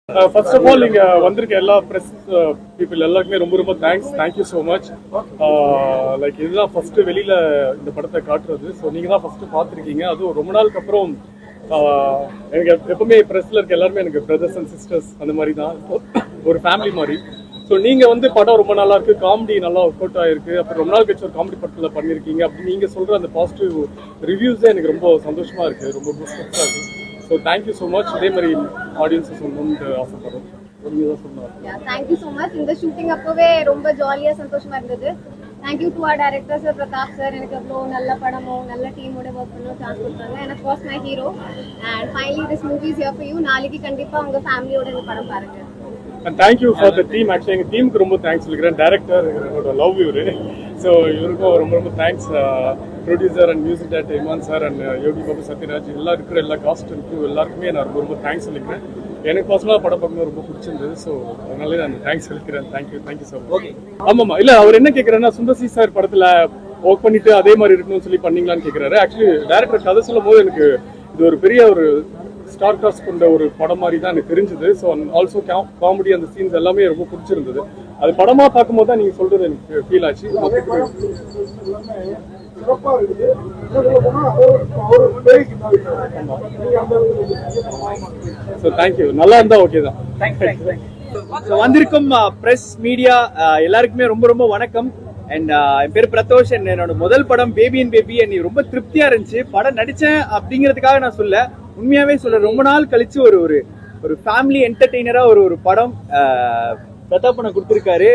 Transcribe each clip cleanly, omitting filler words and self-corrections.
First of all நீங்க வந்திருக்க எல்லா பிரஸ் பீப்புள் எல்லாருக்குமே ரொம்ப ரொம்ப தேங்க்யூ ஸோ மச். லைக் இதுதான் ஃபர்ஸ்ட் வெளியில இந்த படத்தை காட்டுறது. ஸோ நீங்க தான் ஃபர்ஸ்ட் பார்த்துருக்கீங்க. அதுவும் ரொம்ப நாளுக்கு அப்புறம் எனக்கு எப்பவுமே ப்ரெஸ்ல இருக்க எல்லாருமே எனக்கு பிரதர்ஸ் அண்ட் சிஸ்டர்ஸ் அந்த மாதிரி தான், ஒரு ஃபேமிலி மாதிரி. ஸோ நீங்க வந்து படம் ரொம்ப நல்லா இருக்கு, காமெடி நல்லா ஒர்க் அவுட் ஆயிருக்கு, அப்புறம் ரொம்ப நாள் கழிச்சு ஒரு காமெடி படத்தில் பண்ணியிருக்கீங்க அப்படி நீங்க சொல்ற அந்த பாசிட்டிவ் ரிவ்யூஸே எனக்கு ரொம்ப சந்தோஷமா இருக்கு, ரொம்ப பூஸ்டா இருக்கு. So thank you so much. இதே மாதிரி ஆடியன்ஸை சொல்லணும்னு ஆசைப்படுறோம். Thank you so much. இந்த ஷூட்டிங் அப்பவே ரொம்ப ஜாலியா சந்தோஷமா இருந்தது. Thank you to our director sir, Pratap sir. எனக்கு அவ்வளோ நல்ல படமும் நல்ல டீமோட ஒர்க் பண்ணணும் சான்ஸ் கொடுத்தாங்க. எனக்கு was my hero and finally this movie is here for you. நாளைக்கு கண்டிப்பா உங்க ஃபேமிலியோட இந்த படம் பாருங்க. And thank you for the team. Actually எங்கள் டீமுக்கு ரொம்ப தேங்க்ஸ் சொல்லிக்கிறேன். டேரக்டர் என்னோட லவ் இவரு. ஸோ இவருக்கும் ரொம்ப ரொம்ப thanks. Producer and music director Imman sir and Yogi Babu Sathyaraj எல்லா இருக்கிற எல்லா காஸ்ட் இருக்கு எல்லாருக்குமே நான் ரொம்ப ரொம்ப தேங்க்ஸ் சொல்லிக்கிறேன். எனக்கு பர்சனலாக படம் பார்க்கணும் ரொம்ப பிடிச்சிருந்தது. ஸோ அதனால நான் தேங்க்ஸ் சொல்லிக்கிறேன். Thank you so much. ஆமாம்மா, இல்லை அவர் என்ன கேட்குறேன்னா, சுந்தர்சி சார் படத்தில் ஒர்க் பண்ணிட்டு அதே மாதிரி இருக்கணும்னு சொல்லி பண்ணீங்களான்னு கேட்குறாரு. ஆக்சுவலி டேரக்டர் கதை சொல்லும் போது எனக்கு இது ஒரு பெரிய ஒரு ஸ்டார் காஸ்ட் கொண்ட ஒரு படம் மாதிரி தான் எனக்கு தெரிஞ்சது. ஸோ ஆல்சோ காமெடி அந்த சீன்ஸ் எல்லாமே ரொம்ப பிடிச்சிருந்தது. அது படமாக பார்க்கும்போது தான் நீங்கள் சொல்கிறது எனக்கு ஃபீல் ஆச்சு. So thank you. நல்லா இருந்தால் ஓகே தான். வந்திருக்கும் பிரஸ் மீடியா எல்லாருக்குமே ரொம்ப ரொம்ப வணக்கம். அண்ட் என் பேர் பிரதோஷ். என்னோட முதல் படம் பேபி அண்ட் பேபி என்னை ரொம்ப திருப்தியா இருந்துச்சு. படம் நடிச்சேன் அப்படிங்கிறதுக்காக நான் சொல்ல, உண்மையாவே சொல்ல, ரொம்ப நாள் கழிச்சு ஒரு ஒரு ஒரு ஃபேமிலி என்டர்டெய்னரா ஒரு படம் பிரதாப் பண்ண கொடுத்துருக்காரு.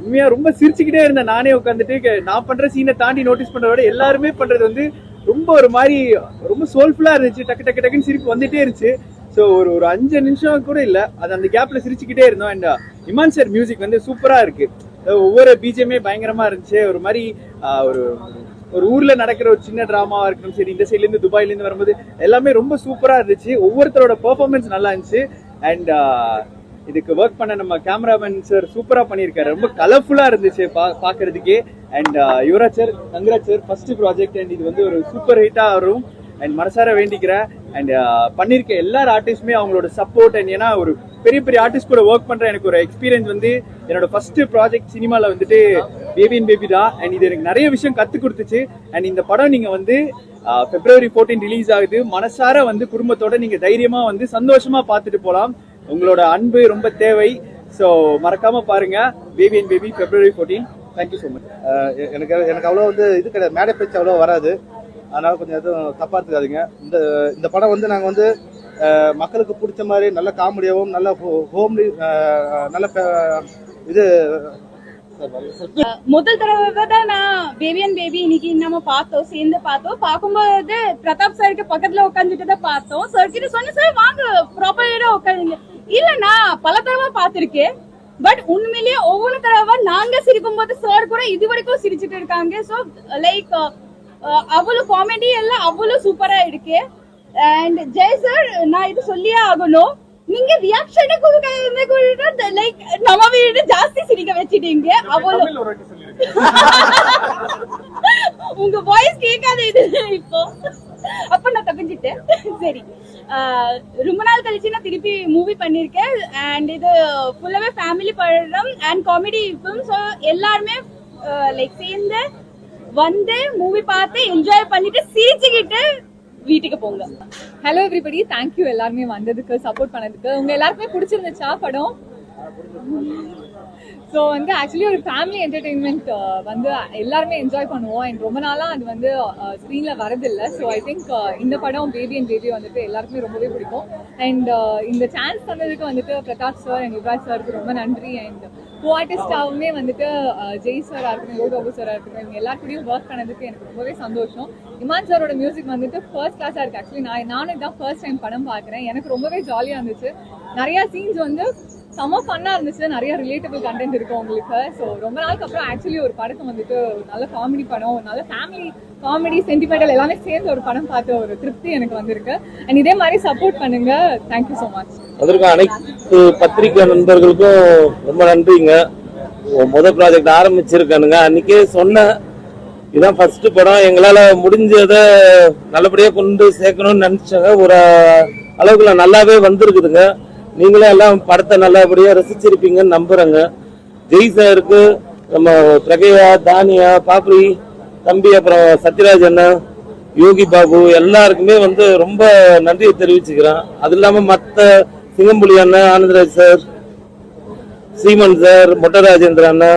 உண்மையா ரொம்ப சிரிச்சுக்கிட்டே இருந்தேன் நானே உட்காந்துட்டு. நான் பண்ற சீனை தாண்டி நோட்டீஸ் பண்றத விட எல்லாருமே பண்றது வந்து ரொம்ப ஒரு மாதிரி ரொம்ப சோல்ஃபுல்லா இருந்துச்சு. டக்கு டக்கு டக்குன்னு சிரிப்பு வந்துட்டே இருந்துச்சு. ஸோ ஒரு 5 நிமிஷம் கூட இல்லை, அது அந்த கேப்ல சிரிச்சுக்கிட்டே இருந்தோம். அண்ட் இமான் சார் மியூசிக் வந்து சூப்பரா இருக்கு. ஒவ்வொரு பிஜிஎம்மே பயங்கரமா இருந்துச்சு. ஒரு மாதிரி ஒரு ஊர்ல நடக்கிற ஒரு சின்ன டிராமாவா இருக்கணும் சரி, இந்த சைட்ல இருந்து துபாயில இருந்து வரும்போது எல்லாமே ரொம்ப சூப்பரா இருந்துச்சு. ஒவ்வொருத்தரோட பெர்ஃபார்மன்ஸ் நல்லா இருந்துச்சு. அண்ட் இதுக்கு ஒர்க் பண்ண நம்ம கேமராமேன் சார் சூப்பரா பண்ணியிருக்காரு. ரொம்ப கலர்ஃபுல்லா இருந்துச்சு பாக்குறதுக்கே. And Yuvraj sir, Gangaraj sir, first project. And இது வந்து ஒரு சூப்பர் ஹிட்டா வரும் அண்ட் மனசார வேண்டிக்கிறேன். அண்ட் பண்ணிருக்க எல்லாரும் ஆர்டிஸ்டுமே அவங்களோட சப்போர்ட். அண்ட் ஏன்னா ஒரு பெரிய பெரிய ஆர்டிஸ்ட் கூட ஒர்க் பண்ற எனக்கு ஒரு எக்ஸ்பீரியன்ஸ் வந்து என்னோட ஃபர்ஸ்ட் ப்ராஜெக்ட் சினிமால வந்துட்டு பேபி அண்ட் பேபி தான். அண்ட் இது எனக்கு நிறைய விஷயம் கத்து கொடுத்துச்சு. அண்ட் இந்த படம் நீங்க வந்து February 14 ரிலீஸ் ஆகுது. மனசார வந்து குடும்பத்தோட நீங்க தைரியமா வந்து சந்தோஷமா பார்த்துட்டு போலாம். உங்களோட அன்பு ரொம்ப தேவை. ஸோ மறக்காம பாருங்க baby and baby February 14. Thank you so much. எனக்கு அவ்வளோ வந்து இது கிடையாது, மேடை பேச்சு அவ்வளோ வராது. அதனால கொஞ்சம் எதுவும் தப்பா எடுத்துக்காதீங்க. இந்த படம் வந்து நாங்கள் வந்து மக்களுக்கு பிடிச்ச மாதிரி நல்ல காமெடியாகவும் நல்ல ஹோம்லி நல்ல இது முதல் தடவை தான் நான் பேபி அண்ட் பேபி இன்னைக்கு நம்ம பார்த்தோம், சேர்ந்து பார்த்தோம். பார்க்கும்போது பிரதாப் சாருக்கு பக்கத்துல உட்காந்துட்டு தான் பார்த்தோம். சார் கிட்ட சொன்ன, சார் வாங்க ப்ராப்பரா உட்காந்துங்க. இல்ல நான் பல தடவை பார்த்திருக்கேன். பட் உண்மையிலேயே ஒவ்வொரு தடவை நாங்க சிரிக்கும் போது சார் கூட இது வரைக்கும் சிரிச்சுட்டு இருக்காங்க. ஸோ லைக் அவ்வளவு காமெடி எல்லாம் அவ்வளவு சூப்பரா இருக்கு. அண்ட் ஜெய் சார், நான் இது சொல்லியே ஆகணும், நீங்க ரியாக்ஷன் கொடுக்க லைக் நம்ம வீடு ஜாஸ்தி சிரிக்க வச்சிட்டீங்க. அவ்வளவு உங்க வாய்ஸ் கேட்காத இது இப்போ. அப்ப நான் தப்பிச்சிட்டேன். சரி, ரொம்ப நாள் கழிச்சு நான் திருப்பி மூவி பண்ணிருக்கேன். அண்ட் இது ஃபுல்லாவே ஃபேமிலி படம் அண்ட் காமெடி ஃபிலிம். ஸோ எல்லாருமே லைக் சேர்ந்து வந்து மூவி பார்த்து என்ஜாய் பண்ணிட்டு சிரிச்சுக்கிட்டு வீட்டுக்கு போங்க. ஹலோ எவ்ரிபடி, தேங்க்யூ எல்லாருமே வந்ததுக்கு, சப்போர்ட் பண்ணதுக்கு. உங்க எல்லாருக்குமே பிடிச்சிருந்துச்சா படம்? ஸோ வந்து ஆக்சுவலி ஒரு ஃபேமிலி என்டர்டெயின்மெண்ட் வந்து எல்லாருமே என்ஜாய் பண்ணுவோம். அண்ட் ரொம்ப நாளாக அது வந்து ஸ்க்ரீனில் வரதில்லை. ஸோ ஐ திங்க் இந்த படம் பேபி அண்ட் பேபி வந்துட்டு எல்லாருக்குமே ரொம்பவே பிடிக்கும். அண்ட் இந்த சான்ஸ் தந்ததுக்கு வந்துட்டு பிரதாப் சார் அண்ட் யுவராஜ் சாருக்கு ரொம்ப நன்றி. அண்ட் கோ ஆர்டிஸ்டாகவுமே வந்துட்டு ஜெய் சாராக இருக்கட்டும், யோகி பாபு சாராக இருக்கட்டும், இவங்க எல்லாருக்கூடையும் ஒர்க் பண்ணதுக்கு எனக்கு ரொம்பவே சந்தோஷம். இமான் சாரோட மியூசிக் வந்துட்டு ஃபர்ஸ்ட் கிளாஸாக இருக்குது. ஆக்சுவலி நானும் இதான் ஃபர்ஸ்ட் டைம் படம் பார்க்குறேன். எனக்கு ரொம்பவே ஜாலியாக இருந்துச்சு. நிறையா சீன்ஸ் வந்து செம்ம ஃபன்னாக இருந்துச்சு. நிறைய ரிலேட்டபிள் கண்டென்ட் இருக்கும் உங்களுக்கு. ஸோ ரொம்ப நாளுக்கு அப்புறம் ஆக்சுவலி ஒரு படத்தை வந்துட்டு ஒரு நல்ல காமெடி படம், ஒரு நல்ல ஃபேமிலி காமெடி சென்டிமெண்டல் எல்லாமே சேர்ந்து ஒரு படம் பார்த்த ஒரு திருப்தி எனக்கு வந்திருக்கு. அண்ட் இதே மாதிரி சப்போர்ட் பண்ணுங்க. Thank you so much. அதற்கு அனைத்து பத்திரிகை நண்பர்களுக்கும் ரொம்ப நன்றிங்க. முதல் ப்ராஜெக்ட் ஆரம்பிச்சிருக்கானுங்க. அன்னைக்கே சொன்ன இதுதான் ஃபர்ஸ்ட் படம், எங்களால் முடிஞ்சதை நல்லபடியாக கொண்டு சேர்க்கணும்னு நினச்சாங்க. ஒரு அளவுக்குள்ள நல்லாவே வந்திருக்குதுங்க. நீங்களும் எல்லாம் படத்தை நல்லபடியா ரசிச்சிருப்பீங்கன்னு நம்புறேங்க. ஜெய் சாருக்கு, நம்ம பிரகையா, தானியா, பாப்ரி தம்பி, அப்புறம் சத்யராஜ் அண்ணா, யோகி பாபு எல்லாருக்குமே வந்து ரொம்ப நன்றியை தெரிவிச்சுக்கிறேன். அது இல்லாம மற்ற சிங்கம்புலி அண்ணன், ஆனந்தராஜ் சார், ஸ்ரீமன் சார், மொட்ட ராஜேந்திர அண்ணா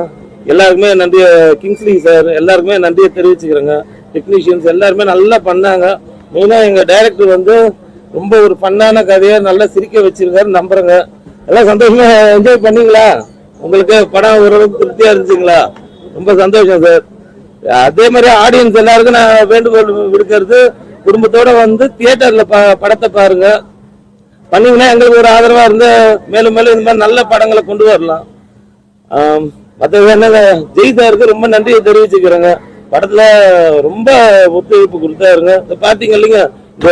எல்லாருக்குமே நன்றிய, கிங்ஸ்லி சார் எல்லாருக்குமே நன்றியை தெரிவிச்சுக்கிறேங்க. டெக்னீஷியன்ஸ் எல்லாருமே நல்லா பண்ணாங்க. மெயினா எங்க டைரக்டர் வந்து ரொம்ப ஒரு ஃபன்னான கதையை நல்லா சிரிக்க வச்சிருக்காரு நம்புறேங்க. எல்லாம் சந்தோஷமா என்ஜாய் பண்ணீங்களா? உங்களுக்கு படம் ஓரளவுக்கு திருப்தியா இருந்துச்சுங்களா? ரொம்ப சந்தோஷம் சார். அதே மாதிரி ஆடியன்ஸ் எல்லாருக்கும் நான் வேண்டுகோள் விடுக்கிறது, குடும்பத்தோட வந்து தியேட்டர்ல படத்தை பாருங்க. பண்ணீங்கன்னா எங்களுக்கு ஒரு ஆதரவா இருந்து மேலும் மேலும் இந்த மாதிரி நல்ல படங்களை கொண்டு வரலாம். மற்ற என்னங்க, ஜெய் சாருக்கு ரொம்ப நன்றியை தெரிவிச்சுக்கிறேங்க. படத்துல ரொம்ப ஒத்துழைப்பு கொடுத்தாருங்க. பாத்தீங்க இல்லைங்க, இந்த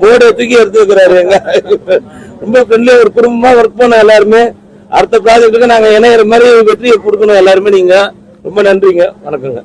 போர்டை தூக்கி எடுத்து வைக்கிறாரு. எங்க ரொம்ப ஃப்ரெண்ட்லியா ஒரு குடும்பமா ஒர்க் பண்ணோம் எல்லாருமே. அடுத்த ப்ராஜெக்டுக்கு நாங்க இணையிற மாதிரி வெற்றியை கொடுக்கணும் எல்லாருமே. நீங்க ரொம்ப நன்றிங்க. வணக்கங்க.